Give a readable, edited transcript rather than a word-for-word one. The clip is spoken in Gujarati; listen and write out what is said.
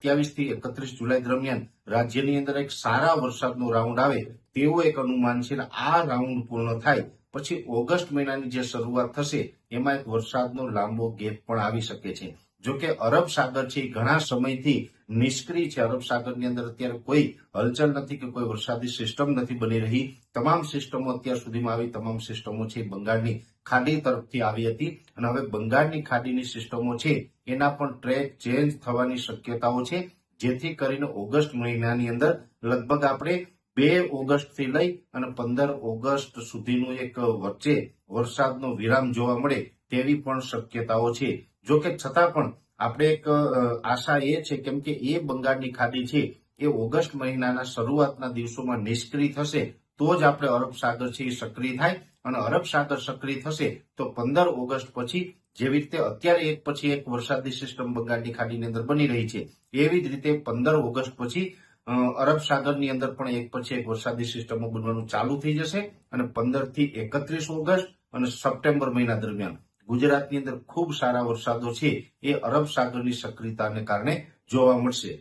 23 થી 31 જુલાઈ દરમિયાન રાજ્યની અંદર એક સારા વરસાદનો રાઉન્ડ આવે તેવું એક અનુમાન છે. આ રાઉન્ડ પૂર્ણ થાય પછી ઓગસ્ટ મહિનાની જે શરૂઆત થશે એમાં એક વરસાદનો લાંબો ગેપ પણ આવી શકે છે. જોકે અરબ સાગર છે એ ઘણા સમયથી નિષ્ક્રિય છે. અરબ સાગરની અંદર અત્યારે કોઈ હલચલ નથી કે કોઈ વરસાદી સિસ્ટમ નથી બની રહી. તમામ સિસ્ટમો અત્યાર સુધીમાં આવી તમામ સિસ્ટમો છે બંગાળની ખાડી તરફથી આવી હતી અને હવે બંગાળની ખાડીની સિસ્ટમો છે એના પણ ટ્રેક ચેન્જ થવાની શક્યતાઓ છે, જેથી કરીને ઓગસ્ટ મહિનાની અંદર લગભગ આપણે 2 ઓગસ્ટથી લઈ અને 15 ઓગસ્ટ સુધીનું એક વચ્ચે વરસાદનો વિરામ જોવા મળે તેવી પણ શક્યતાઓ છે. જોકે છતાં પણ આપણે એક આશા એ છે કેમ કે એ બંગાળની ખાડી છે એ ઓગસ્ટ મહિનાના શરૂઆતના દિવસોમાં નિષ્ક્રિય થશે તો જ આપણે અરબ સાગર છે એ સક્રિય થાય અને અરબ સાગર સક્રિય થશે તો 15 ઓગસ્ટ પછી જેવી રીતે અત્યારે એક પછી એક વરસાદી સિસ્ટમ બંગાળની ખાડીની અંદર બની રહી છે એવી જ રીતે 15 ઓગસ્ટ પછી અરબ સાગરની અંદર પણ એક પછી એક વરસાદી સિસ્ટમો બનવાનું ચાલુ થઈ જશે અને 15 થી 31 ઓગસ્ટ અને સપ્ટેમ્બર મહિના દરમિયાન ગુજરાતની અંદર ખૂબ સારા વરસાદો છે એ અરબ સાગરની સક્રિયતાને કારણે જોવા મળશે.